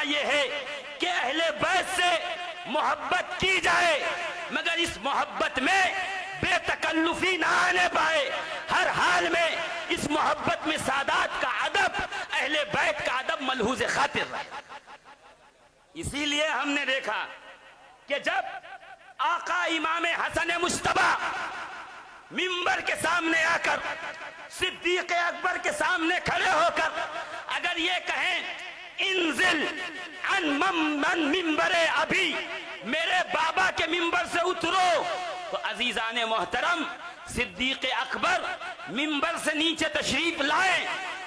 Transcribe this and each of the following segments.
ये है कि अहले बैत से मोहब्बत की जाए, मगर इस मोहब्बत में बेतकल्लुफी ना आने पाए। हर हाल में इस मोहब्बत में सादात का अदब, अहले बैत का अदब मलहूज खातिर रहे। इसीलिए हमने देखा कि जब आका इमाम हसन मुश्तबा मिंबर के सामने आकर सिद्दीक अकबर के सामने खड़े होकर अगर ये कहें इंजिल अन मिंबरे अभी, मेरे बाबा के मिंबर से उतरो, तो अजीजाने मोहतरम सिद्दीक अकबर मिंबर से नीचे तशरीफ लाए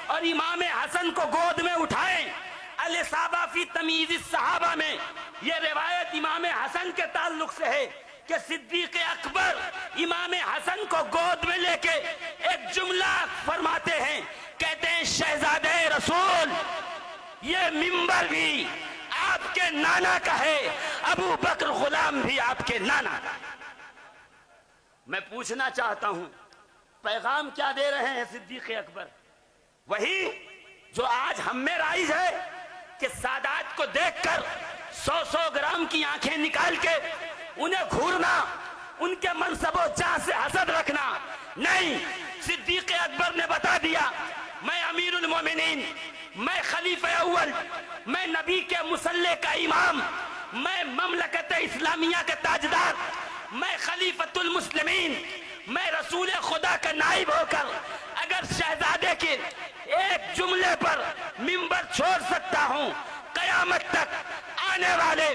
और इमाम हसन को गोद में उठाएं। अल-इसाबा फी तमीज़ सहाबा में यह रिवायत इमाम हसन के ताल्लुक से है कि सिद्दीक अकबर इमाम हसन को गोद में लेके एक जुमला फरमाते हैं, कहते हैं शहजादे रसूल, ये मिंबर भी आपके नाना का है, अबू बकर गुलाम भी आपके नाना का। मैं पूछना चाहता हूं, पैगाम क्या दे रहे हैं सिद्दीक अकबर? वही जो आज हम में राइज है कि सादात को देखकर 100-100 ग्राम की आंखें निकाल के उन्हें घूरना, उनके मनसबो जाह से हसद रखना। नहीं, सिद्दीक अकबर ने बता दिया, मैं अमीरुल मोमिनीन, मैं खलीफा अव्वल, मैं नबी के मुसल्ले का इमाम, मैं ममलकत इस्लामिया के ताजदार, मैं खलीफतुल मुस्लिमीन, मैं रसूल खुदा का नाइब होकर अगर शहजादे के एक जुमले पर मिंबर छोड़ सकता हूं, कयामत तक आने वाले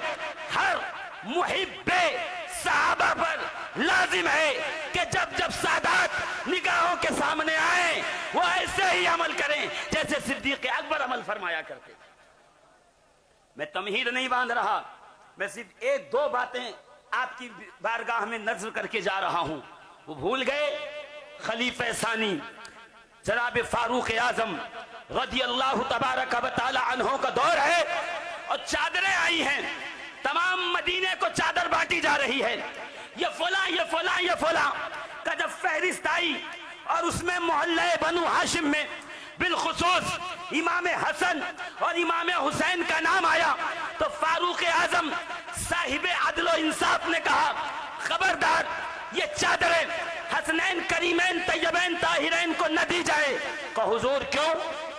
हर मुहिब्बे सहाबा पर लाजिम है कि जब जब सादात निगाहों के सामने आए वो ऐसे ही अमल करें जैसे सिद्दीक अकबर अमल फरमाया करते। मैं तमहीद नहीं बांध रहा, मैं सिर्फ एक दो बातें आपकी बारगाह में नज़र करके जा रहा हूं। वो भूल गए खलीफा सानी जनाब फारूक आजम रज़ी अल्लाह तबारक व तआला अन्हु का दौर है और चादरें आई हैं, तमाम मदीने को चादर बांटी जा रही है। ये फला ये फला ये फला का जब फहरिस्त आई और उसमें मोहल्ले बनु हाशिम में बिलखुसूस इमाम हसन और इमाम हुसैन का नाम आया तो फारूक आजम साहिब अदल और इंसाफ ने कहा, खबरदार ये चादरें हसनैन करीमैन तैयबैन ताहिरैन को न दी जाए। का हुजूर क्यों?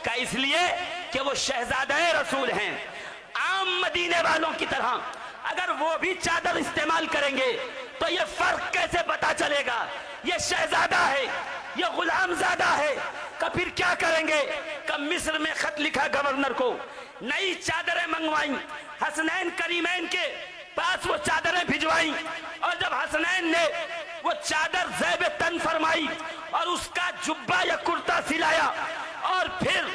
का इसलिए कि वो शहजादे रसूल हैं, आम मदीने वालों की तरह। अगर वो भी चादर इस्तेमाल करेंगे तो ये फर्क कैसे पता चलेगा? ये शहजादा है, ये गुलामजादा है। का फिर क्या करेंगे? का मिस्र में खत लिखा गवर्नर को, नई चादरें मंगवाई, हसनैन करीमैन के पास वो चादरें भिजवाई और जब हसनैन ने वो चादर ज़ैब तन फरमाई और उसका जुब्बा या कुर्ता सिलाया और फिर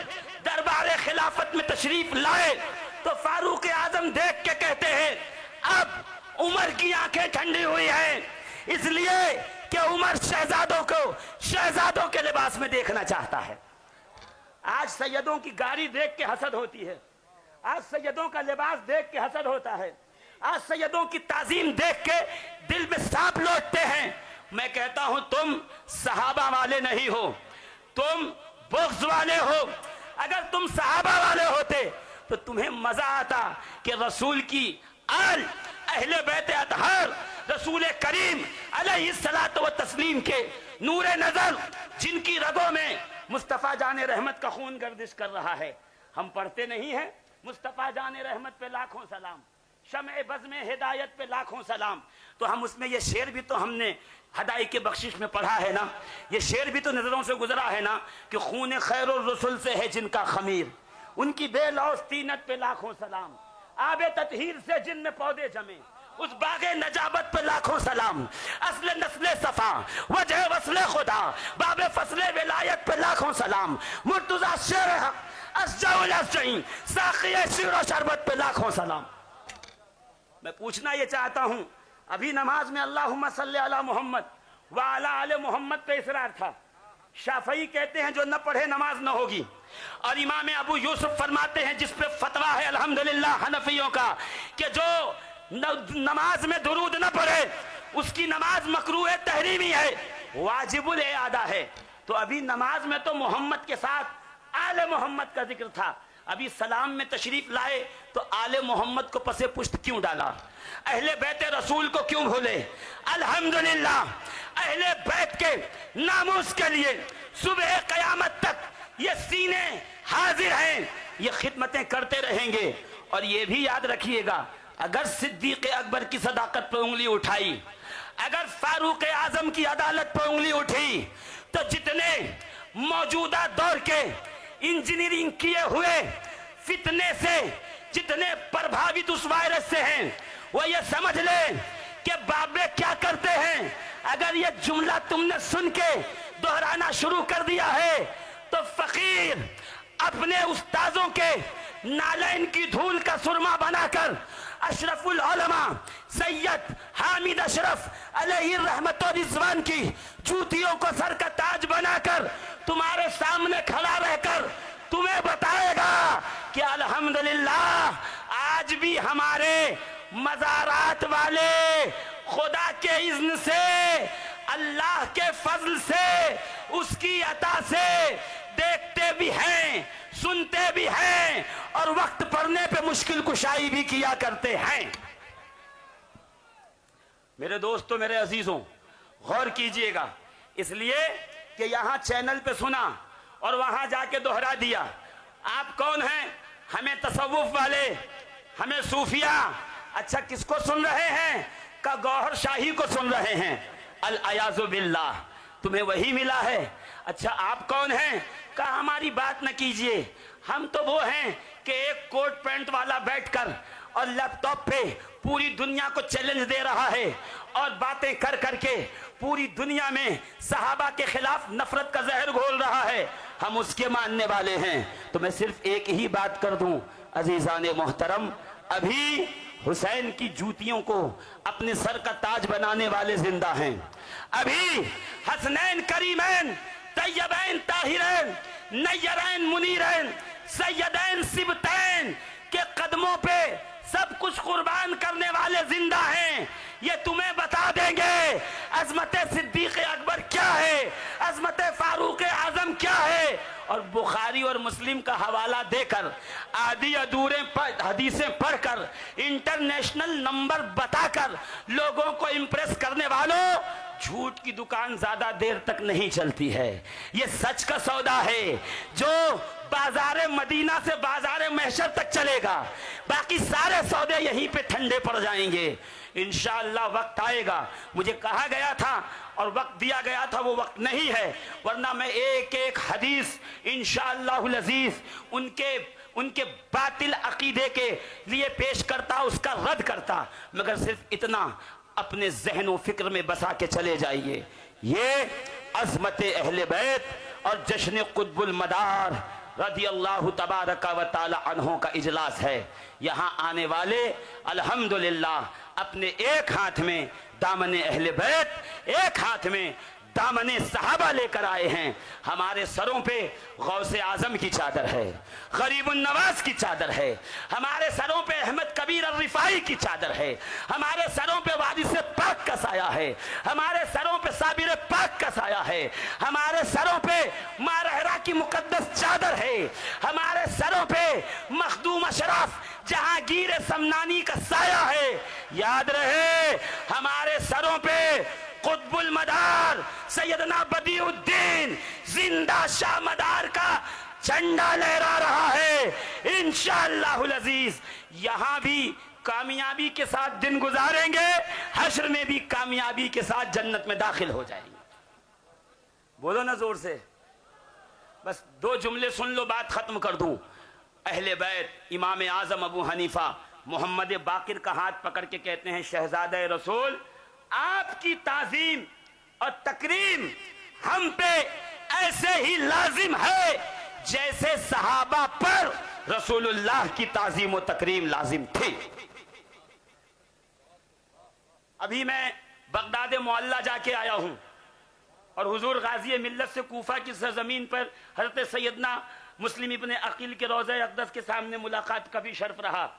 दरबार खिलाफत में तशरीफ लाए तो फारूक आजम देख के कहते हैं, अब उमर की आंखें ठंडी हुई हैं, इसलिए कि उमर शहजादों को शहजादों के लिबास में देखना चाहता है। आज सैयदों की गाड़ी देख के हसद होती है, आज सैयदों का लिबास देख के हसद होता है, आज सैयदों की ताजीम देख के दिल में सांप लौटते हैं। मैं कहता हूं तुम सहाबा वाले नहीं हो, तुम बुग़्ज़ वाले हो। अगर तुम सहाबा वाले होते तो तुम्हें मजा आता कि रसूल की आल अहले बैत अतहर रसूल करीम अलैहिस्सलातु व तस्लीम के नूरे नजर जिनकी रगों में मुस्तफ़ा जाने रहमत का खून गर्दिश कर रहा है। हम पढ़ते नहीं हैं मुस्तफ़ा जाने रहमत पे लाखों सलाम, शम्ए बज़ में हिदायत पे लाखों सलाम। तो हम उसमें ये शेर भी तो हमने हदाई के बख्शिश में पढ़ा है ना, ये शेर भी तो नजरों से गुजरा है ना कि खून खैरुर रसूल से है जिनका खमीर, उनकी बेलौस तीनत पे लाखों सलाम, आबे ततहीर से जिनमें पौधे जमे उस बागे नजाबत पे लाखों सलाम, असले नस्ले सफा वजह वसले खुदा बाबे फसले विलायत पे लाखों सलाम, मुर्तजा शेर असजाउल असजई साक़िए शीर शरबत पे लाखों सलाम। मैं पूछना ये चाहता हूं, अभी नमाज में अल्लाहुम्मा सल्ली अला मोहम्मद व अला आले मोहम्मद पे इसरार था। शाफई कहते हैं जो न पढ़े नमाज न होगी, और इमाम अबू यूसुफ फरमाते हैं जिस पे फतवा है अल्हम्दुलिल्लाह हनफियों का कि जो नमाज में दुरूद न पढ़े उसकी नमाज मकरूह तहरीमी है, वाजिबुल इआदा है। तो अभी नमाज में तो मोहम्मद के साथ आले मोहम्मद का जिक्र था, अभी सलाम में तशरीफ लाए तो आले मोहम्मद को पसे पुष्ट क्यों डाला, अहले बैत रसूल को क्यों भूले। अल्हम्दुलिल्लाह अहले बैत के नामूस के लिए सुबह कयामत तक ये सीने हाजिर हैं, ये खिदमतें करते रहेंगे। और ये भी याद रखिएगा, अगर सिद्दीक अकबर की सदाकत पर उंगली उठाई, अगर फारूक आजम की अदालत पर उंगली उठी, तो जितने मौजूदा दौर के इंजीनियरिंग किए हुए फितने से जितने प्रभावित उस वायरस से हैं, वो ये समझ ले कि बाबे क्या करते हैं। अगर ये जुमला तुमने सुन के दोहराना शुरू कर दिया है तो फकीर अपने उस्ताजों के नालैन की धूल का सुरमा बनाकर अशरफुल उलमा सैयद हामिद अशरफ अलैहि रहमत व रिजवान की जूतियों को सर का ताज बनाकर तुम्हारे सामने खड़ा रहकर तुम्हें बताएगा कि अल्हम्दुलिल्लाह आज भी हमारे मज़ारात वाले खुदा के इज़्न से, अल्लाह के फजल से, उसकी अता से देखते भी हैं, सुनते भी हैं और वक्त पड़ने पे मुश्किल कुशाई भी किया करते हैं। मेरे दोस्तों, मेरे अजीजों, गौर कीजिएगा, इसलिए कि यहां चैनल पे सुना और वहां जाके दोहरा दिया। आप कौन हैं? हमें तसव्वुफ वाले, हमें सूफिया। अच्छा, किसको सुन रहे हैं? का गौहर शाही को सुन रहे हैं। अल अयाज़ु बिल्लाह, तुम्हें वही मिला है। अच्छा, आप कौन हैं? का हमारी बात न कीजिए, हम तो वो हैं कि एक कोट पैंट वाला बैठकर और लैपटॉप पे पूरी दुनिया को चैलेंज दे रहा है और बातें कर करके पूरी दुनिया में सहाबा के खिलाफ नफरत का जहर घोल रहा है। हम उसके मानने वाले हैं। तो मैं सिर्फ एक ही बात कर दूं, अजीजान मोहतरम, अभी हुसैन की जूतियों को अपने सर का ताज बनाने वाले जिंदा हैं। अभी हसनैन करीमैन तैयबैन ताहिरैन नय्यरैन मुनीरैन सैयदैन सिबतैन के कदमों पे सब कुछ कुर्बान करने वाले जिंदा हैं। ये तुम्हें बता देंगे अजमत सिद्दीक अकबर क्या है, अजमत फारूक आजम क्या है। और बुखारी और मुस्लिम का हवाला देकर, आधी अधूरे हदीसें पढ़कर, इंटरनेशनल नंबर बताकर लोगों को इंप्रेस करने वालों, झूठ की दुकान ज्यादा देर तक नहीं चलती है। ये सच का सौदा है जो बाजारे मदीना से बाजारे महशर तक चलेगा। बाकी सारे सौदे यहीं पे ठंडे पड़ जाएंगे। इंशाअल्लाह वक्त आएगा, मुझे कहा गया था और वक्त दिया गया था, वो वक्त नहीं है, वरना मैं एक एक हदीस इंशाअल्लाहुल अजीज उनके बातिल अकीदे के लिए पेश करता, उसका रद्द करता। मगर सिर्फ इतना अपने ज़हन व फिक्र में बसा के चले जाइए, ये अज़मत अहले बैत और जश्न कुतुबुल मदार रज़ी अल्लाह तबारक व तआला अन्हों का इजलास है। यहाँ आने वाले अल्हम्दुलिल्लाह अपने एक हाथ में दामने अहले बैत, एक हाथ में दामने सहाबा लेकर आए हैं। हमारे सरों पे गौसे आजम की चादर है, गरीबुन नवाज की चादर है, हमारे सरों पे अहमद कबीर रिफाई की चादर है, हमारे सरों पे वारिस पाक का साया है, हमारे सरों पे साबिर पाक का साया है, हमारे सरों पे मारहरा की मुकद्दस चादर है, हमारे सरों पे मखदूम अशरफ जहांगीर समनानी का साया है। याद रहे, हमारे सरों पे कुतुबुल मदार सैयदना बदिउद्दीन जिंदा शाह मदार का झंडा लहरा रहा है। इंशाअल्लाहुल अजीज यहां भी कामयाबी के साथ दिन गुजारेंगे, हश्र में भी कामयाबी के साथ जन्नत में दाखिल हो जाएंगे। बोलो ना जोर से। बस दो जुमले सुन लो, बात खत्म कर दूं। अहले बैत इमाम आजम अबू हनीफा मोहम्मद बाकिर का हाथ पकड़ के कहते हैं, शहजादे रसूल, आपकी ताजीम और तकरीम हम पे ऐसे ही लाजिम है जैसे सहाबा पर रसूलुल्लाह की ताजीम और तकरीम लाजिम थी। अभी मैं बगदाद मोहल्ला जाके आया हूं और हुजूर गाजी मिल्लत से कूफा की सरजमीन पर हजरत सैयदना मुस्लिम इब्ने अकील के रोज़े अक़दस के सामने मुलाकात का भी शर्फ रहा।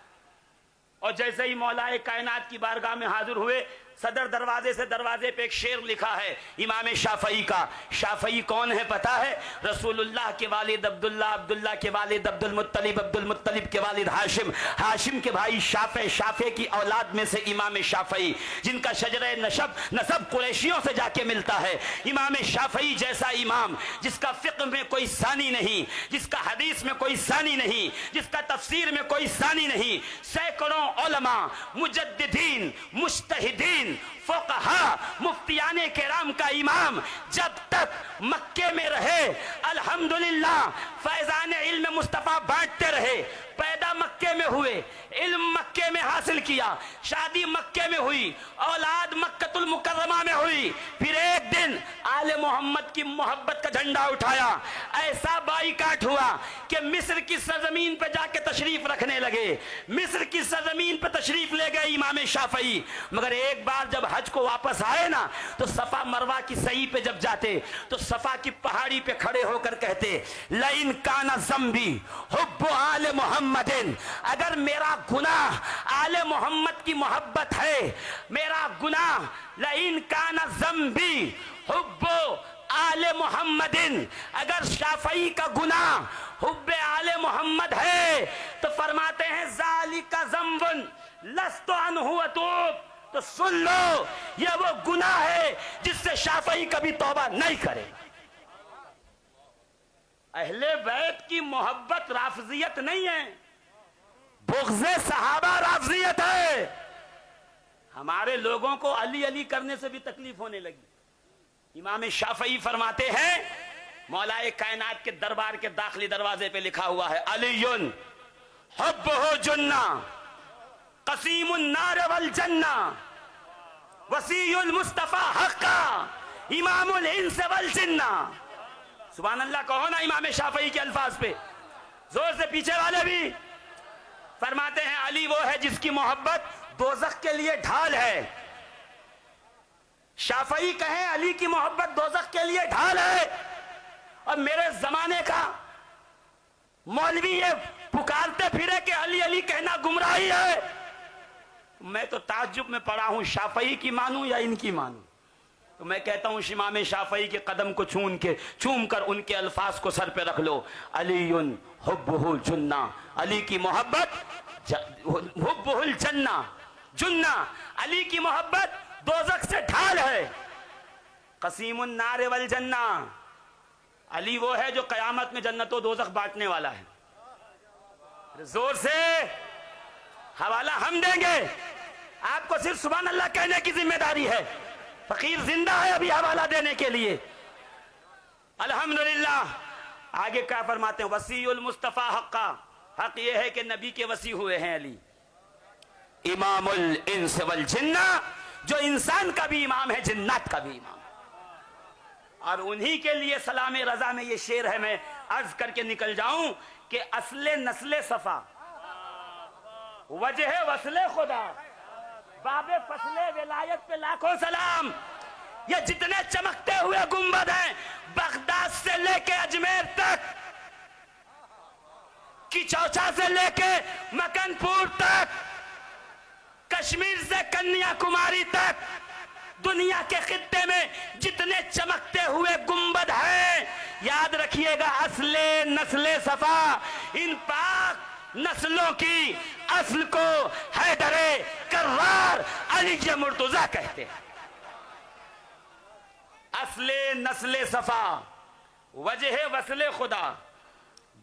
और जैसे ही मौलाए कायनात की बारगाह में हाजिर हुए, सदर दरवाजे से दरवाजे पे एक शेर लिखा है इमाम शाफई का। शाफई कौन है पता है? रसूलुल्लाह के वालिद अब्दुल्ला, अब्दुल्ला के वालिद अब्दुल मुत्तलिब, अब्दुल मुत्तलिब के वालिद हाशिम, हाशिम के भाई शाफे, शाफे की औलाद में से इमाम शाफई, जिनका शजरे नसब कुरैशियों से जाके मिलता है। इमाम शाफई जैसा इमाम, जिसका फिक्र में कोई सानी नहीं, जिसका हदीस में कोई सानी नहीं, जिसका तफसीर में कोई सानी नहीं, सैकड़ों उलमा, मुजद्दिदीन, मुज्तहिदीन, फुक़हा, मुफ्तियाने किराम का इमाम जब तक मक्के में रहे, अल्हम्दुलिल्लाह फैज़ान इल्म मुस्तफ़ा बांटते रहे। पैदा मक्के में हुए, इल्म मक्के में हासिल किया, शादी मक्के में हुई, औलाद मक्कतुल मुकर्रमा में हुई। फिर एक दिन आले मोहम्मद की मोहब्बत का झंडा उठाया। ऐसा बाईकाट हुआ कि मिस्र की सरजमीन पे जाके तशरीफ रखने लगे। मिस्र की सरजमीन पे तशरीफ ले गए इमाम शाफई। मगर एक बार जब हज को वापस आए ना, तो सफा मरवा की सही पे जब जाते तो सफा की पहाड़ी पे खड़े होकर कहते, लइन काना ज़म्बी हुब्बु आले मोहम्मदिन, अगर मेरा गुनाह आले मोहम्मद की मोहब्बत है, मेरा गुनाह लइन काना ज़म्बी हुब्बु आले मोहम्मदिन, अगर शाफई का गुनाह हुब्बे आले मोहम्मद है, तो फरमाते हैं ज़ालिका ज़म्बुन लस्तु अन्हु अतूब, तो सुन लो ये वो गुनाह है जिससे शाफई कभी तौबा नहीं करे। अहले बैत की मोहब्बत राफजियत नहीं है, बुग़्ज़े सहाबा राफजियत है। हमारे लोगों को अली अली करने से भी तकलीफ होने लगी। इमाम शाफई फरमाते हैं, मौलाए कायनात के दरबार के दाखिली दरवाजे पे लिखा हुआ है, अलीयुन हुब्बुहु जुन्ना कसीमुन नार वल जन्ना वसीयुल मुस्तफा हक्का इमामुल इंस वल जिन्ना। सुभान अल्लाह कहो ना इमाम शाफई के अल्फाज पे जोर से। पीछे वाले भी फरमाते हैं, अली वो है जिसकी मोहब्बत दोज़ख के लिए ढाल है। शाफई कहें अली की मोहब्बत दोज़ख के लिए ढाल है, और मेरे जमाने का मौलवी ये पुकारते फिरे कि अली अली कहना गुमराही है। मैं तो ताज्जुब में पड़ा हूं, शाफई की मानूं या इनकी मानूं। तो मैं कहता हूं इमाम शाफई के कदम को चूम कर उनके अल्फाज को सर पे रख लो, अलीयुन हुब्बुहुल जुन्ना, अली की मोहब्बत हुब्बुहुल जन्ना, जुन्ना अली की मोहब्बत दोज़ख से ढाल है। कसीमुन नार वल जन्ना, अली वो है जो कयामत में जन्नत व दोज़ख बांटने वाला है। जोर से हवाला हम देंगे, आपको सिर्फ सुभान अल्लाह कहने की जिम्मेदारी है। फकीर जिंदा है अभी हवाला देने के लिए। अल्हम्दुलिल्लाह। आगे क्या फरमाते हैं, वसीउल मुस्तफा हक्का, हक ये है कि नबी के वसी हुए हैं अली। इमामुल इंस वल जिन्ना, जो इंसान का भी इमाम है, जिन्नात का भी इमाम। और उन्हीं के लिए सलाम रजा में ये शेर है, मैं अर्ज करके निकल जाऊं कि असले नस्ले सफा वजह वसले खुदा बाबे फसले विलायत पे लाखों सलाम। ये जितने चमकते हुए गुंबद हैं, बगदाद से लेके अजमेर तक, की चौचा से लेके मकनपुर तक, कश्मीर से कन्याकुमारी तक, दुनिया के खित्ते में जितने चमकते हुए गुंबद हैं, याद रखिएगा असले नस्ले सफा, इन पाक नस्लों की असल को हैदरे कर्रार अली मुर्तजा कहते हैं। असले नस्ले सफा वजह वसले खुदा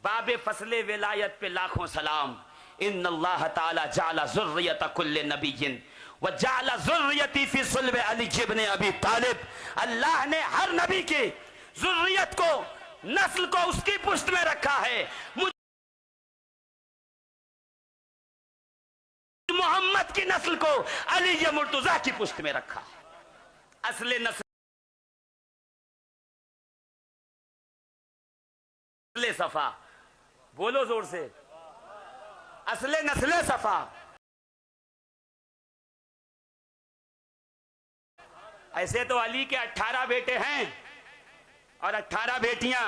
बाबे फसले विलायत पे लाखों सलाम। इन्नल्लाह ताला जाला ज़ुर्रियत कुल्ले नबिय्यिन व जाला ज़ुर्रियती फी सुल्ब अली इब्न अबी तालिब। अल्लाह ने हर नबी की ज़ुर्रियत को, नस्ल को उसकी पुष्ट में रखा है। मोहम्मद की नस्ल को अली मुर्तजा की पुष्ट में रखा। असले नस्ले सफा, बोलो जोर से, असले नस्ले सफा। ऐसे तो अली के 18 बेटे हैं और 18 बेटियां,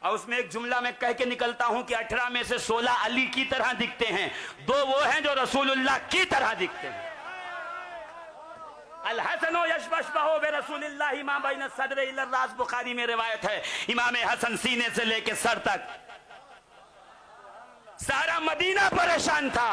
और उसमें एक जुमला मैं कह के निकलता हूं कि 18 में से 16 अली की तरह दिखते हैं, 2 वो हैं जो रसूलुल्लाह की तरह दिखते हैं। अल हसनो यशबशबहो बे रसूलिल्लाह मा बैन सदरे इला रास, बुखारी में रिवायत है। इमाम हसन सीने से लेके सर तक सारा मदीना परेशान था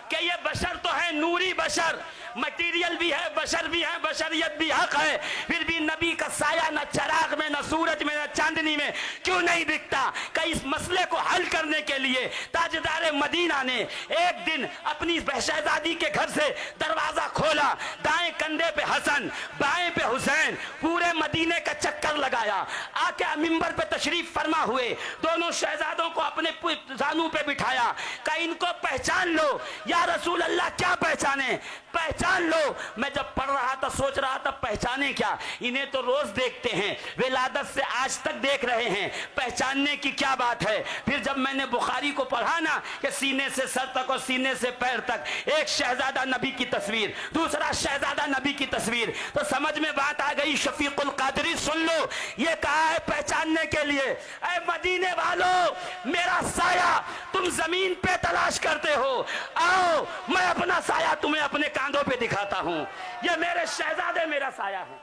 कि ये बशर तो है नूरी बशर, मटीरियल भी है, बशर भी है, बशरियत भी हक है, फिर भी नबी का साया न चराग में, न सूरज में, न चांदनी में क्यों नहीं दिखता। कि इस मसले को हल करने के लिए ताजदार मदीना ने एक दिन अपनी शहजादी के घर से दरवाजा खोला, दाएं कंधे पे हसन, बाएं पे हुसैन, पूरे मदीने का चक्कर लगाया, आके मिंबर पे तशरीफ फरमा हुए, दोनों शहजादों को अपने जानू पे बिठाया, का इनको पहचान लो। या रसूल अल्लाह क्या पहचाने, पहचान लो। मैं जब पढ़ रहा था सोच रहा था पहचाने क्या, इन्हें तो रोज देखते हैं, विलादत से आज तक देख रहे हैं, पहचानने की क्या बात है। फिर जब मैंने बुखारी को पढ़ा ना कि सीने से सर तक और सीने से पैर तक एक शहजादा नबी की तस्वीर, दूसरा शहजादा नबी की तस्वीर, तो समझ में बात आ गई। शफीकुल कादरी सुन लो, ये कहा है पहचानने के लिए। ऐ मदीने वालों, मेरा साया तुम जमीन पे तलाश करते हो, आओ मैं अपना साया तुम्हें अपने कांधों पे दिखाता हूं। ये मेरे शहजादे मेरा साया है।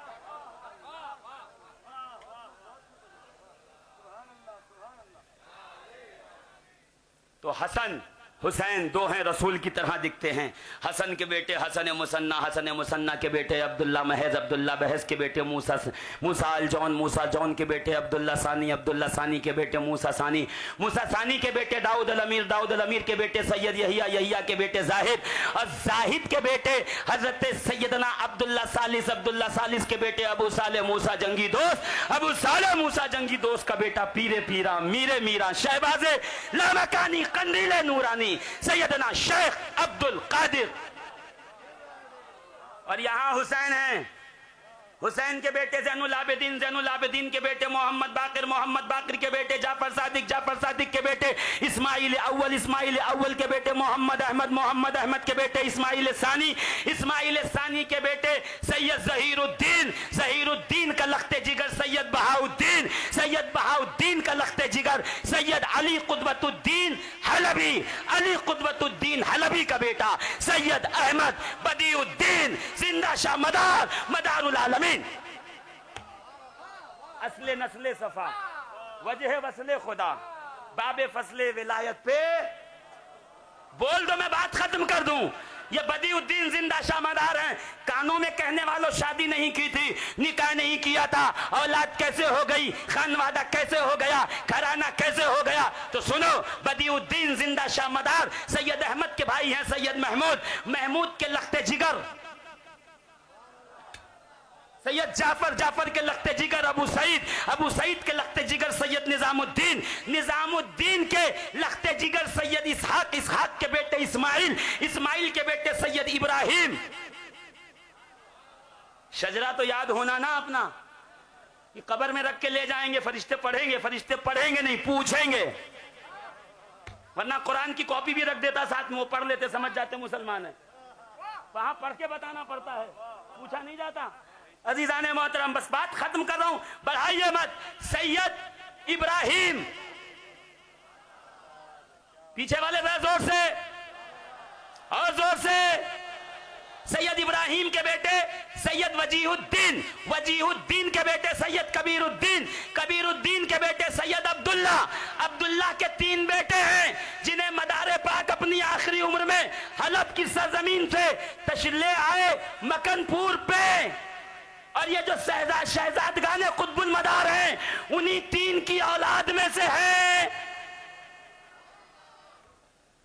तो हसन हुसैन दो हैं, रसूल की तरह दिखते हैं। हसन के बेटे हसन मुसन्ना के बेटे अब्दुल्ला महज, अब्दुल्ला बहज के बेटे मूसा अल जौन, मूसा जौन के बेटे अब्दुल्ला सानी के बेटे मूसा सानी के बेटे दाऊद अल अमीर के बेटे सैयद यहिया के बेटे जाहिद, और जाहिद के बेटे हजरत सैयदना अब्दुल्ला सालिस के बेटे अबू साले मूसा जंगी दोस्त का बेटा पीरे पीरा मीरे मीरा शहबाजे लामकानी कंदीले नूरानी सैयदना शेख अब्दुल कादिर। और यहां हुसैन है, हुसैन के बेटे जैनुल आबिदीन के बेटे मोहम्मद बाकिर के बेटे जाफर सादिक के बेटे इस्माइल अव्वल के बेटे मोहम्मद अहमद के बेटे इस्माइल सानी के बेटे सैयद जहीरुद्दीन का लख्ते जिगर सैयद बहाउद्दीन का लख्ते जिगर सैयद अली कुतुबुद्दीन हलबी का बेटा सैयद अहमद बदीउद्दीन जिंदा शाह मदारुल आलमीन। असले नस्ले सफा वजह वसले खुदा बाबे फसले विलायत पे बोल दो, मैं बात खत्म कर दूं। ये बदीउद्दीन जिंदा शामदार हैं। कानों में कहने वालों शादी नहीं की थी, निकाह नहीं किया था, औलाद कैसे हो गई, खानवादा कैसे हो गया, घराना कैसे हो गया। तो सुनो, बदीउद्दीन जिंदा शामदार सैयद अहमद के भाई हैं सैयद महमूद के लख्ते जिगर सैयद जाफर के लख्ते जिगर अबू सईद के लख्ते जिगर सैयद निजामुद्दीन के लख्ते जिगर सैयद इसहाक के बेटे इस्माइल के बेटे सैयद इब्राहिम। शजरा तो याद होना ना अपना, कि कब्र में रख के ले जाएंगे, फरिश्ते पढ़ेंगे नहीं, पूछेंगे। वरना कुरान की कॉपी भी रख देता साथ में, वो पढ़ लेते, समझ जाते मुसलमान है। वहां पढ़ के बताना पड़ता है, पूछा नहीं जाता। अजीजाने मोहतरम, बस बात खत्म कर रहा हूं, बढ़ाइए मत। सैयद इब्राहिम, पीछे वाले जोर से और जोर से। सैयद इब्राहिम के बेटे सैयद वजीहुद्दीन के बेटे सैयद कबीरुद्दीन के बेटे सैयद अब्दुल्ला के 3 बेटे हैं, जिन्हें मदारे पाक अपनी आखिरी उम्र में हलब की सरजमीन से तशरीफ आए मकनपुर पे। और ये जो शहजादगाने कुतुबुल मदार हैं, उन्हीं 3 की औलाद में से है।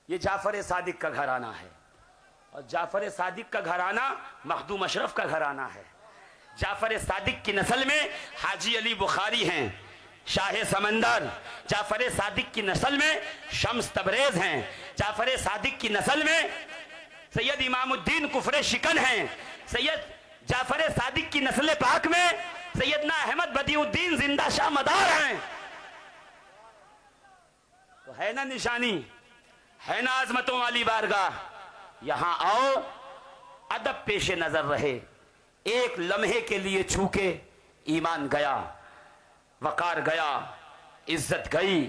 ये जाफर सादिक का घराना है, और जाफर सादिक का घराना मखदूम अशरफ का घराना है। जाफर सादिक की नस्ल में हाजी अली बुखारी हैं, शाह समंदर। जाफर सादिक की नस्ल में शम्स तबरेज हैं। जाफर सादिक की नस्ल में सैयद इमामुद्दीन कुफरे शिकन हैं। सैयद जाफर सादिक की नस्ल पाक में सैयदना अहमद बदीउद्दीन जिंदा शाह मदार हैं। तो है ना निशानी, है ना आजमतों वाली बारगाह। यहां आओ, अदब पेशे नजर रहे, एक लम्हे के लिए छूके ईमान गया, वकार गया, इज्जत गई।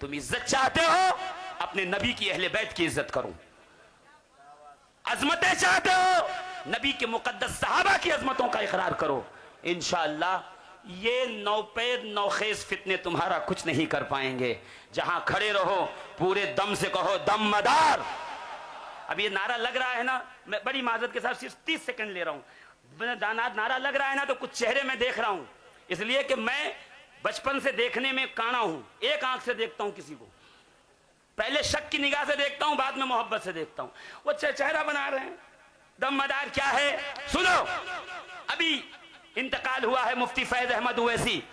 तुम इज्जत चाहते हो, अपने नबी की अहले बैत की इज्जत करो। अजमतें चाहते हो, नबी के मुकद्दस सहाबा की अजमतों का इकरार करो। इंशाअल्लाह ये नौपेद नौखेज फितने तुम्हारा कुछ नहीं कर पाएंगे। जहां खड़े रहो पूरे दम से कहो दम मदार। अब ये नारा लग रहा है ना, मैं बड़ी माजरत के साथ सिर्फ 30 सेकंड ले रहा हूं। नारा लग रहा है ना तो कुछ चेहरे में देख रहा हूं, इसलिए कि मैं बचपन से देखने में काना हूं। एक आंख से देखता हूं किसी को, पहले शक की निगाह से देखता हूं, बाद में मोहब्बत से देखता हूं। वो चेहरा बना रहे हैं। दम मदार क्या है सुनो। अभी इंतकाल हुआ है मुफ्ती फैज अहमद उवैसी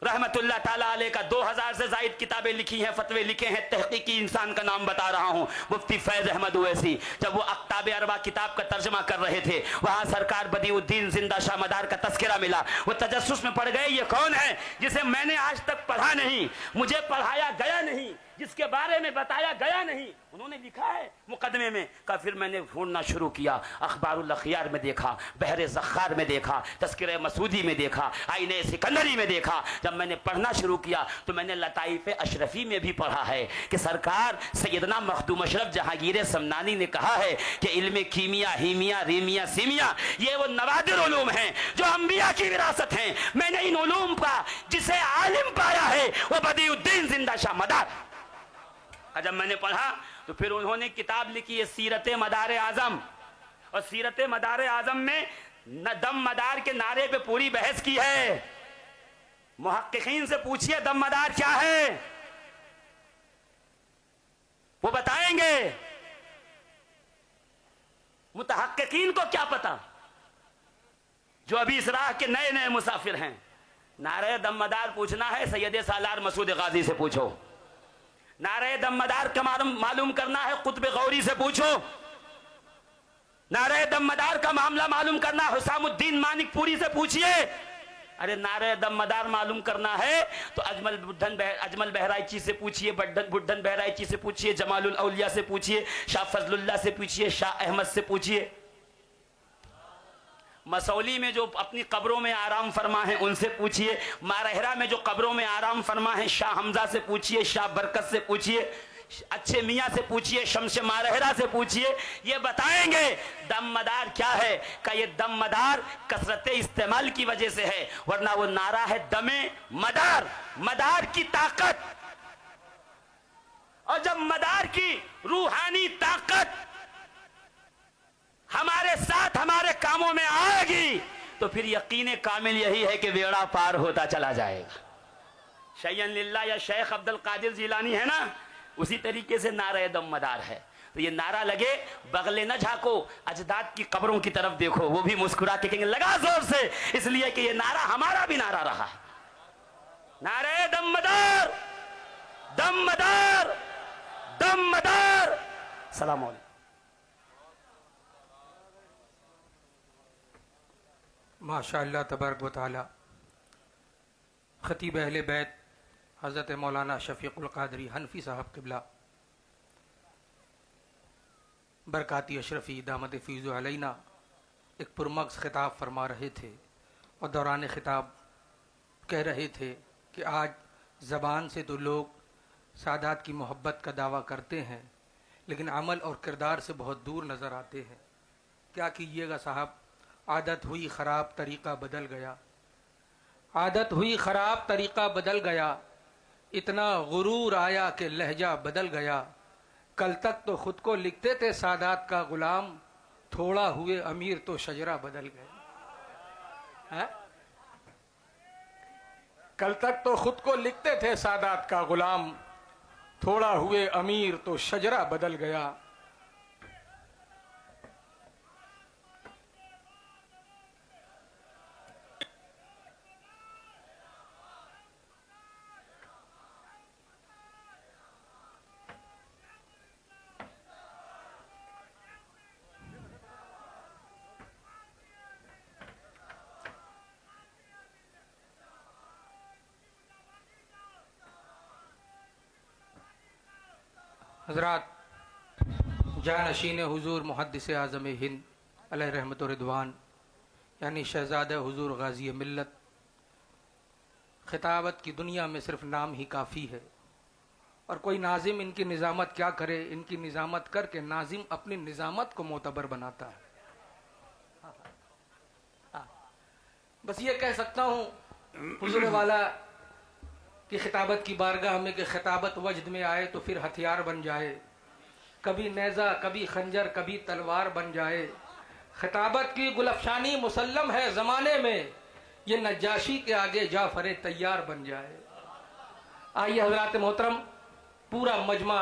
रहमतुल्लाह ताला अलैह का। 2000 से जायद किताबें लिखी हैं, फतवे लिखे हैं। तहकीकी इंसान का नाम बता रहा हूं, मुफ्ती फैज अहमद उवैसी। जब वो अक्ताब अरबा किताब का तर्जमा कर रहे थे, वहां सरकार बदीउद्दीन जिंदा शाह मदार का तस्करा मिला। वो तजस्सुस में पड़ गए, ये कौन है जिसे मैंने आज तक पढ़ा नहीं, मुझे पढ़ाया गया नहीं, जिसके बारे में बताया गया नहीं। उन्होंने लिखा है मुकदमे में का। फिर मैंने ढूंढना शुरू किया, अखबारुल अखयार में देखा, बहरे ज़ख़्ख़ार में देखा, तस्किरे मसूदी में देखा, आईने सिकंदरी में देखा। जब मैंने पढ़ना शुरू किया तो मैंने लताइफ़ अशरफी में भी पढ़ा है कि सरकार सैयदना मखदूम अशरफ जहांगीर समनानी ने कहा है कि इल्म कीमिया, हीमिया, रीमिया, सीमिया ये वो नवादिर उलूम हैं जो अंबिया की विरासत हैं। मैंने इन उलूम का जिसे आलिम पाया है वो बदीउद्दीन जिंदा शाह मदार। जब मैंने पढ़ा तो फिर उन्होंने किताब लिखी है सीरत मदार आजम, और सीरत मदार आजम में न दम मदार के नारे पे पूरी बहस की है। मुहक्किकीन से पूछिए दम मदार क्या है, वो बताएंगे। मुतहक्किकीन को क्या पता, जो अभी इस राह के नए नए मुसाफिर हैं। नारे दम मदार पूछना है सैयद सालार मसूद गाजी से पूछो। नारे दम मदार का मालूम करना है कुतुब गौरी से पूछो। नारे दम मदार का मामला मालूम करना हुसामुद्दीन मानिकपुरी से पूछिए। अरे नारे दम मदार मालूम करना है तो अजमल बहराइची से पूछिए, बुड्ढन बहराइची से पूछिए, जमालुल औलिया से पूछिए, शाह फजलुल्लाह से पूछिए, शाह अहमद से पूछिए। मसौली में जो अपनी कब्रों में आराम फरमा है उनसे पूछिए। मारहरा में जो कब्रों में आराम फरमा है शाह हमजा से पूछिए, शाह बरकत से पूछिए, अच्छे मियाँ से पूछिए, शमशे मारहरा से पूछिए। ये बताएंगे दम मदार क्या है। का ये दम मदार कसरत इस्तेमाल की वजह से है, वरना वो नारा है दमे मदार, मदार की ताकत। और जब मदार की रूहानी ताकत हमारे साथ हमारे कामों में आएगी तो फिर यकीन कामिल यही है कि बेड़ा पार होता चला जाएगा। शैयन लिल्लाह या शेख अब्दुल कादिर जिलानी है ना, उसी तरीके से नारा दम मदार है। तो ये नारा लगे, बगले न झाको, अजदाद की कब्रों की तरफ देखो, वो भी मुस्कुरा के कहेंगे लगा जोर से, इसलिए कि ये नारा हमारा भी नारा रहा है। नारे दम मदार, दम मदार, दम मदार। सलाम अलैकुम। माशाअल्लाह तबारक व तआला। खतीब अहले बैत हज़रत मौलाना शफ़ीक़ुल क़ादरी हनफी साहब क़िबला बरकाती अशरफ़ी दामत फ़ीज़ु अलैना एक पुरमग़ज़ ख़िताब फरमा रहे थे, और दौरान ख़िताब कह रहे थे कि आज ज़बान से तो लोग सादात की मोहब्बत का दावा करते हैं, लेकिन अमल और किरदार से बहुत दूर नज़र आते हैं। क्या कीजिएगा साहब, आदत हुई ख़राब तरीक़ा बदल गया, आदत हुई ख़राब तरीक़ा बदल गया, इतना गुरूर आया कि लहजा बदल गया। कल तक तो ख़ुद को लिखते थे सादात का ग़ुलाम, थोड़ा हुए अमीर तो शजरा बदल गया। कल तक तो ख़ुद को लिखते थे सादात का ग़ुलाम, थोड़ा हुए अमीर तो शजरा बदल गया। हज़रात, जानशीन हुजूर मुहद्दिस आज़म हिंद अलैहि रहमत व रिदवान यानी शहज़ादा हुजूर गाज़ी मिल्लत, खिताबत की दुनिया में सिर्फ नाम ही काफ़ी है और कोई नाजिम इनकी निजामत क्या करे, इनकी निजामत करके नाजिम अपनी निजामत को मोतबर बनाता है। बस ये कह सकता हूँ हुजूर वाला कि खिताबत की बारगाह में कि खिताबत वजद में आए तो फिर हथियार बन जाए, कभी नेज़ा कभी खंजर कभी तलवार बन जाए। खिताबत की गुलफशानी मुसल्लम है ज़माने में, ये नज्जाशी के आगे जाफर तैयार बन जाए। आइए हज़रात मोहतरम, पूरा मजमा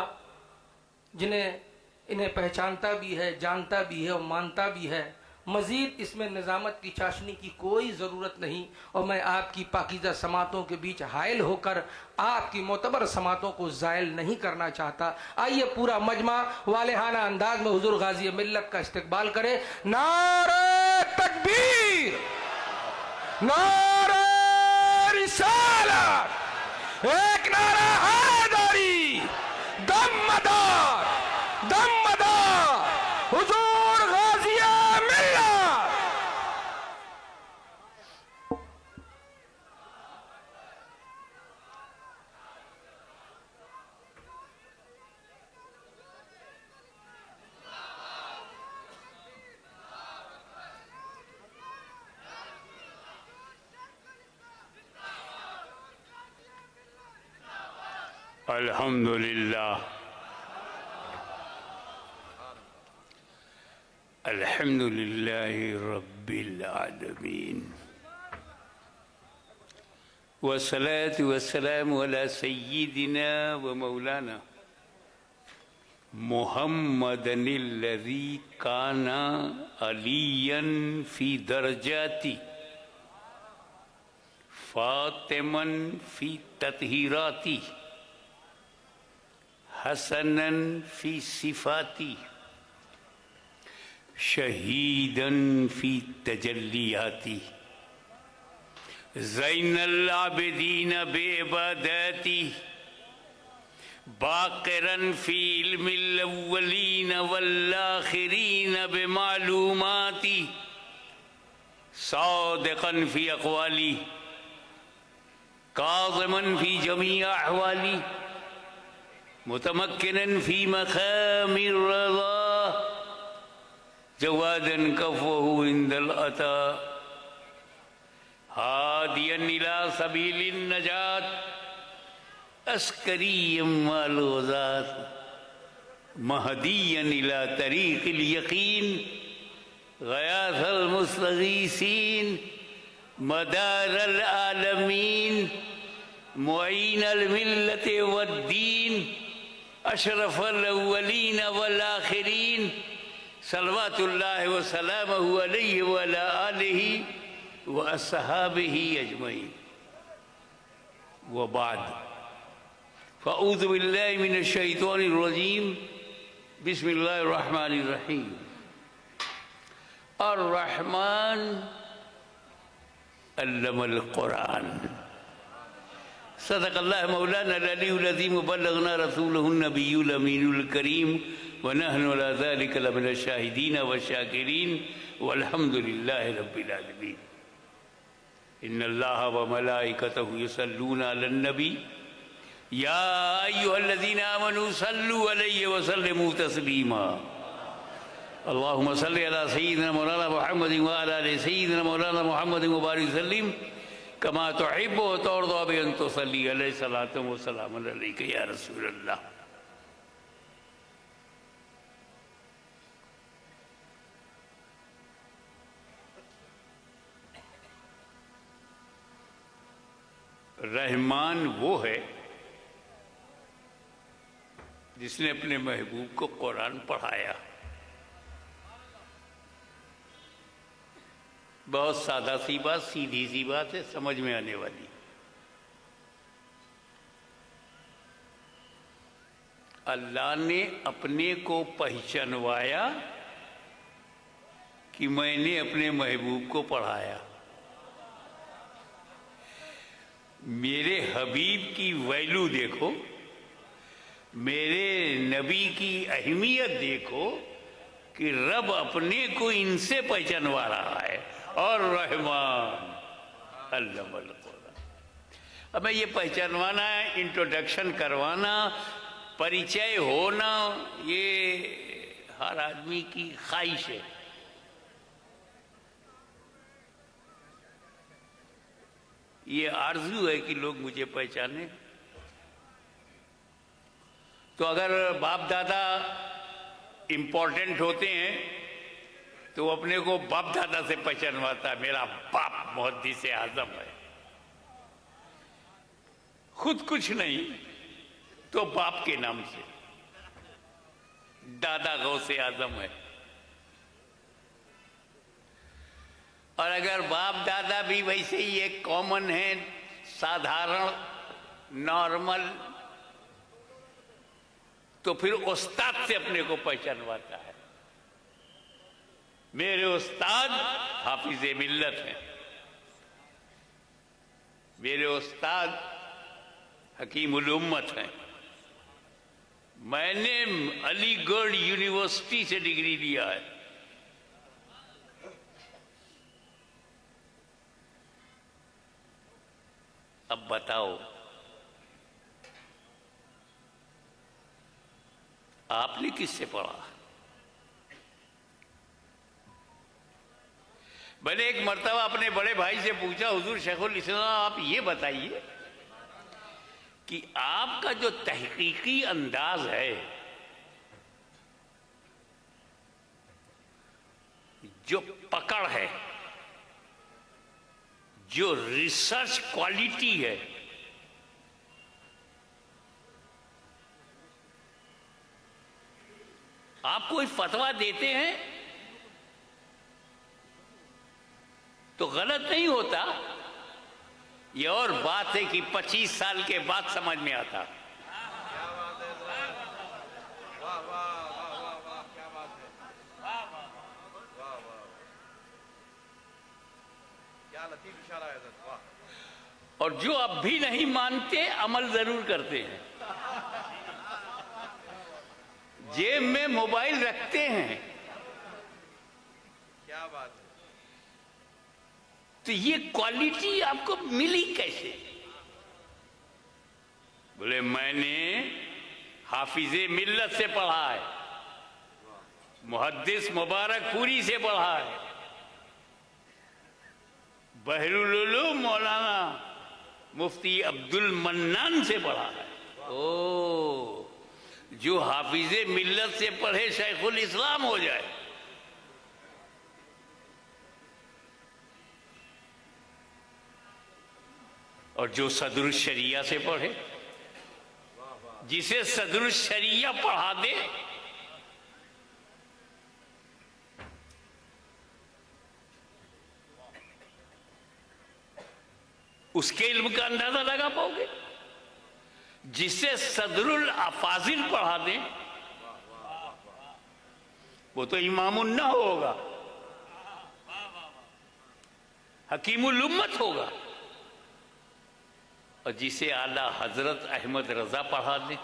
जिन्हें इन्हें पहचानता भी है, जानता भी है और मानता भी है, मजीद इसमें निजामत की चाशनी की कोई ज़रूरत नहीं। और मैं आपकी पाकीज़ा समातों के बीच हायल होकर आपकी मोतबर समातों को ज़ायल नहीं करना चाहता। आइए पूरा मजमा वालेहाना अंदाज में हुजूर गाजी मिल्लत का इस्तकबाल करे। नारे तकबीर, नारे रिसालत, एक नारा हैदरी, दमदार दमदार हुजूर गाजी मिल्लत। अल्हम्दुलिल्लाह अल्हम्दुलिल्लाहि रब्बिल आलमीन वस्सलातु वस्सलामु अला सय्यिदिना व मौलाना मुहम्मदिल्लज़ी काना अलियन फी दरजाती फातिमन फी तत्हीराती हसनन फी सिफाती शहीदन फी तजल्लियाती ज़ैनल आबिदीन बेइबादती बाक़िरन फी इल्मिल अव्वलीन वल आखिरीन बिमालूमाती सादिक़न फी अक़वाली काज़िमन फी जमी अहवाली मुतमक्किनन फी मक़ामिर रज़ा जवादन कफ़्वहु इंदल अता हादियन इला सबीलिन नजात अस्करिय्यम मालूज़ात महदियन इला तरीक़िल यक़ीन गयासल मुस्तगीसीन मदारल आलमीन मुईनल मिल्लत वद्दीन अशरफल अव्वलीन वल आखिरीन सल्लल्लाहु व सल्लमहु अलैहि व अला आलिहि व अस्हाबिही अजमईन व बाद फ़अऊज़ु बिल्लाहि मिनश शैतानिर रजीम बिस्मिल्लाहिर रहमानिर रहीम अर्रहमान अल्लमल कुरान सदक़ल्लाहु मौलाना अल-अलीयुल अज़ीम व बल्लगना रसूलुहुन नबियुल अमीनुल करीम व नहनु अला ज़ालिका लमिनश शाहिदीन व शाकिरीन वल्हम्दुलिल्लाहि रब्बिल आलमीन। इन्नल्लाहा व मलाइकतहु युसल्लूना अलन नबी या अय्युहल्लज़ीना आमनू सल्लु अलैहि व सल्लिमू तस्लीमा। अल्लाहुम्मा सल्लि अला सय्यिदिना मौलाना मुहम्मदिन व अला आलि सय्यिदिना मौलाना मुहम्मदिन व बारिक वसल्लिम कमा तुहिब्बु व तुरज़ा बि अन तुसल्ली अलैहि सलातु व सलामुन अलैका या रसूलल्लाह। रहमान वो है जिसने अपने महबूब को कुरान पढ़ाया। बहुत सादा सी बात, सीधी सी बात है, समझ में आने वाली। अल्लाह ने अपने को पहचानवाया कि मैंने अपने महबूब को पढ़ाया। मेरे हबीब की वैल्यू देखो, मेरे नबी की अहमियत देखो कि रब अपने को इनसे पहचानवा रहा है। और रहमान अल्लमल कुरान, अब मैं ये पहचानवाना, इंट्रोडक्शन करवाना, परिचय होना, ये हर आदमी की ख्वाहिश है। ये आरजू है कि लोग मुझे पहचाने। तो अगर बाप दादा इंपॉर्टेंट होते हैं तो अपने को बाप दादा से पहचानवाता है, मेरा बाप मुहद्दिस आजम है। खुद कुछ नहीं तो बाप के नाम से दादा गौसे आजम है। और अगर बाप दादा भी वैसे ही एक कॉमन है, साधारण नॉर्मल, तो फिर उस्ताद से अपने को पहचानवाता है। मेरे उस्ताद हाफिज मिल्लत हैं, मेरे उस्ताद हकीमुल उम्मत हैं। मैंने अलीगढ़ यूनिवर्सिटी से डिग्री लिया है। अब बताओ आपने किससे पढ़ा? मैंने एक मर्तबा अपने बड़े भाई से पूछा, हुजूर शेखुल इस्लाम आप ये बताइए कि आपका जो तहकीकी अंदाज है, जो पकड़ है, जो रिसर्च क्वालिटी है, आप कोई फतवा देते हैं तो गलत नहीं होता। ये और बात है कि 25 साल के बाद समझ में आता। और जो अब भी नहीं मानते अमल जरूर करते हैं, जेब में मोबाइल रखते हैं। क्या बात है। तो ये क्वालिटी आपको मिली कैसे? बोले मैंने हाफिजे मिल्लत से पढ़ा है, मुहद्दिस मुबारकपुरी से पढ़ा है, बहरुल उलूम मौलाना मुफ्ती अब्दुल मन्नान से पढ़ा है। ओ, जो हाफिजे मिल्लत से पढ़े शेखुल इस्लाम हो जाए। और जो सदरुल शरिया से पढ़े, जिसे सदरुल शरिया पढ़ा दे, उसके इल्म का अंदाजा लगा पाओगे? जिसे सदरुल अफाजिल पढ़ा दे वो तो इमामुन ना होगा, हकीमुल उम्मत होगा। और जिसे आला हजरत अहमद रजा पढ़ा दे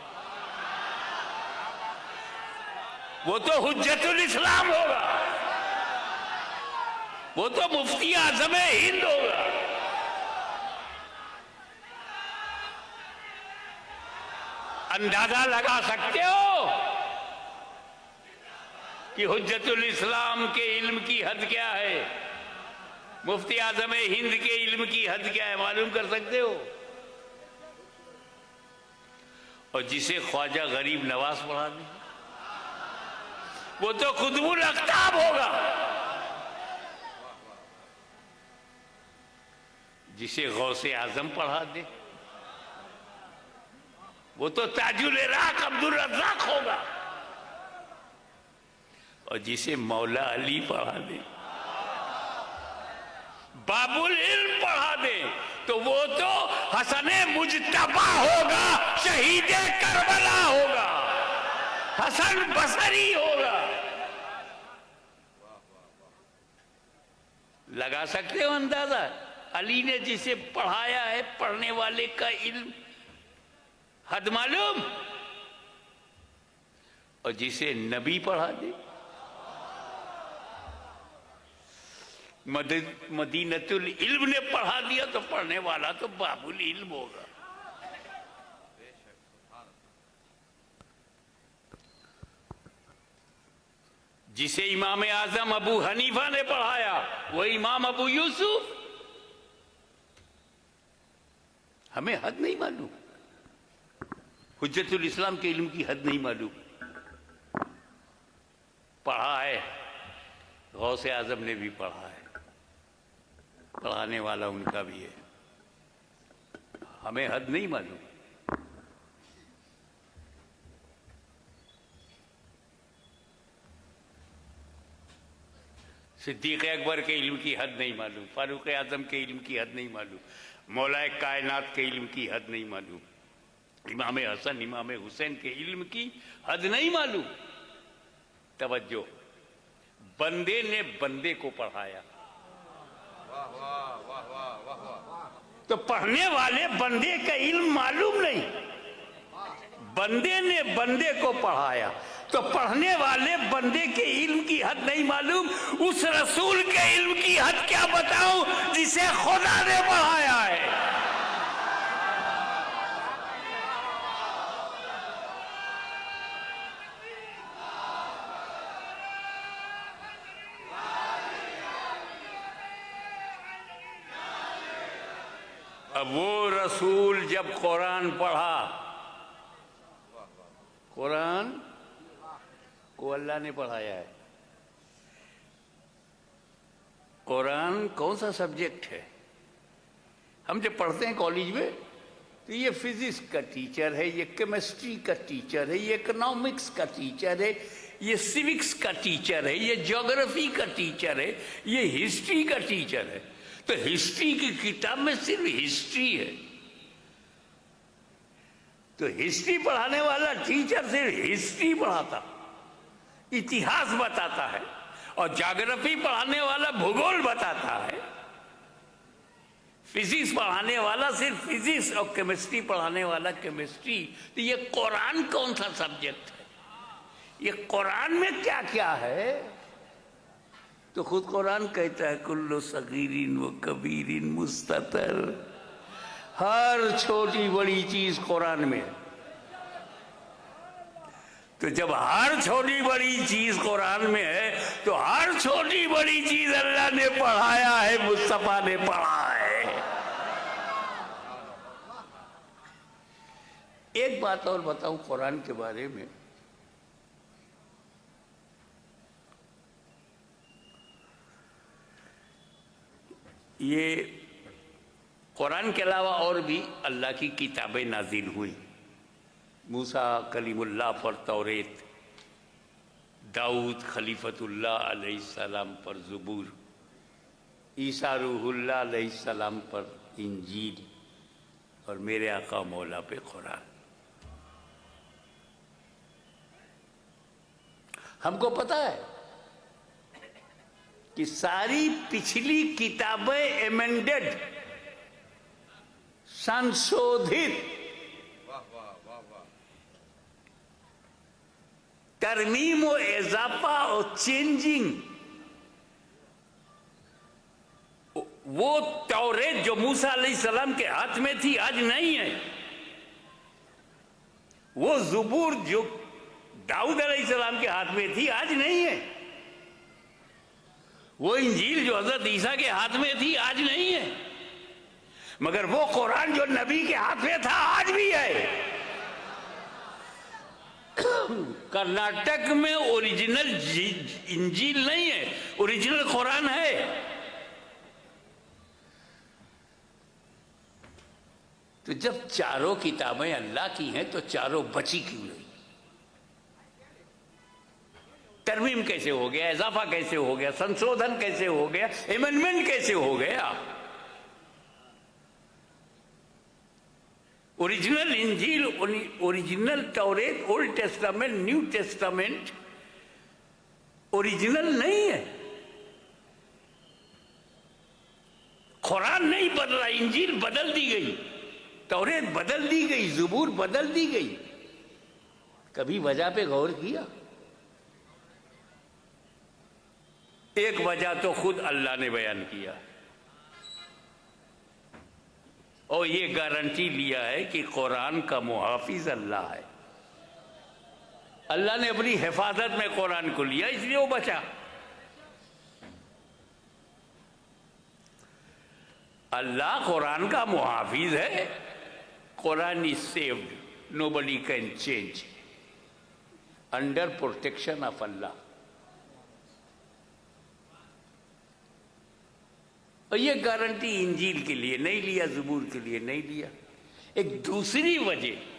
वो तो हुज्जतुल इस्लाम होगा, वो तो मुफ्ती आजम हिंद होगा। अंदाजा लगा सकते हो कि हुज्जतुल इस्लाम के इल्म की हद क्या है, मुफ्ती आजम हिंद के इल्म की हद क्या है, मालूम कर सकते हो? और जिसे ख्वाजा गरीब नवाज पढ़ा दे वो तो खुदबुल अख्ताब होगा। जिसे गौसे आजम पढ़ा दे वो तो ताजुल इराक अब्दुल रज़्ज़ाक होगा। और जिसे मौला अली पढ़ा दे, बाबुल इल्म पढ़ा दे तो वो तो हसने मुजतबा होगा, शहीदे करबला होगा, हसन बसरी होगा। लगा सकते हो अंदाजा? अली ने जिसे पढ़ाया है, पढ़ने वाले का इल्म हद मालूम। और जिसे नबी पढ़ा दे मदीनतुल इल्म ने पढ़ा दिया तो पढ़ने वाला तो बाबुल इल्म होगा। जिसे इमाम आजम अबू हनीफा ने पढ़ाया वो इमाम अबू यूसुफ। हमें हद नहीं मालूम, हुज्जतुल इस्लाम के इल्म की हद नहीं मालूम। पढ़ा है, गौसे आजम ने भी पढ़ा है, पढ़ाने वाला उनका भी है, हमें हद नहीं मालूम। सिद्दीक अकबर के इल्म की हद नहीं मालूम, फारूक आजम के इल्म की हद नहीं मालूम, मौलाए कायनात के इल्म की हद नहीं मालूम, इमाम हसन इमाम हुसैन के इल्म की हद नहीं मालूम। तवज्जो, बंदे ने बंदे को पढ़ाया। तो पढ़ने वाले बंदे का इल्म मालूम नहीं, बंदे ने बंदे को पढ़ाया तो पढ़ने वाले बंदे के इल्म की हद नहीं मालूम। उस रसूल के इल्म की हद क्या बताऊं जिसे खुदा ने पढ़ाया है। अब वो रसूल जब कुरान पढ़ा, कुरान को अल्लाह ने पढ़ाया है। कुरान कौन सा सब्जेक्ट है? हम जब पढ़ते हैं कॉलेज में तो ये फिजिक्स का टीचर है, ये केमिस्ट्री का टीचर है, ये इकोनॉमिक्स का टीचर है, ये सिविक्स का टीचर है, ये ज्योग्राफी का टीचर है, ये हिस्ट्री का टीचर है। तो हिस्ट्री की किताब में सिर्फ हिस्ट्री है, तो हिस्ट्री पढ़ाने वाला टीचर सिर्फ हिस्ट्री पढ़ाता, इतिहास बताता है, और ज्योग्राफी पढ़ाने वाला भूगोल बताता है, फिजिक्स पढ़ाने वाला सिर्फ फिजिक्स, और केमिस्ट्री पढ़ाने वाला केमिस्ट्री। तो ये कुरान कौन सा सब्जेक्ट है? ये कुरान में क्या क्या है? तो खुद कुरान कहता है कुल्लु सगीरिन व कबीरिन मुस्ततर, हर छोटी बड़ी चीज कुरान में है। तो जब हर छोटी बड़ी चीज कुरान में है तो हर छोटी बड़ी चीज अल्लाह ने पढ़ाया है, मुस्तफा ने पढ़ा है। एक बात और बताऊं कुरान के बारे में, ये कुरान के अलावा और भी अल्लाह की किताबें नाजिल हुई। मूसा कलीमुल्लाह पर तौरेत, दाऊद खलीफतुल्लाह अलैहिस्सलाम पर ज़बूर, ईसा रूहुल्लाह अलैहिस्सलाम पर इंजील, और मेरे आका मौला पे कुरान। हमको पता है कि सारी पिछली किताबें एमेंडेड, संशोधित, तरमीम और इजाफा और चेंजिंग, वो तौरेत जो मूसा अलैहिस्सलाम के हाथ में थी आज नहीं है, वो ज़बूर जो दाऊद अलैहिस्सलाम के हाथ में थी आज नहीं है, वो इंजील जो हजरत ईसा के हाथ में थी आज नहीं है, मगर वो कुरान जो नबी के हाथ में था आज भी है। कर्नाटक में ओरिजिनल इंजील नहीं है, ओरिजिनल कुरान है। तो जब चारों किताबें अल्लाह की हैं तो चारों बची क्यों नहीं? तरमीम कैसे हो गया, इजाफा कैसे हो गया, संशोधन कैसे हो गया, एमेंडमेंट कैसे हो गया? ओरिजिनल इंजील, ओरिजिनल तौरेत, old testament, new testament original नहीं है। कुरान नहीं बदला, इंजील बदल दी गई, तौरेत बदल दी गई, ज़बूर बदल दी गई। कभी वजह पे गौर किया? एक वजह तो खुद अल्लाह ने बयान किया और ये गारंटी लिया है कि कुरान का मुहाफिज अल्लाह है। अल्लाह ने अपनी हिफाजत में कुरान को लिया, इसलिए वो बचा। अल्लाह कुरान का मुहाफिज है। Quran is saved, nobody can change, under protection of Allah. और ये गारंटी इंजील के लिए नहीं लिया, ज़बूर के लिए नहीं लिया। एक दूसरी वजह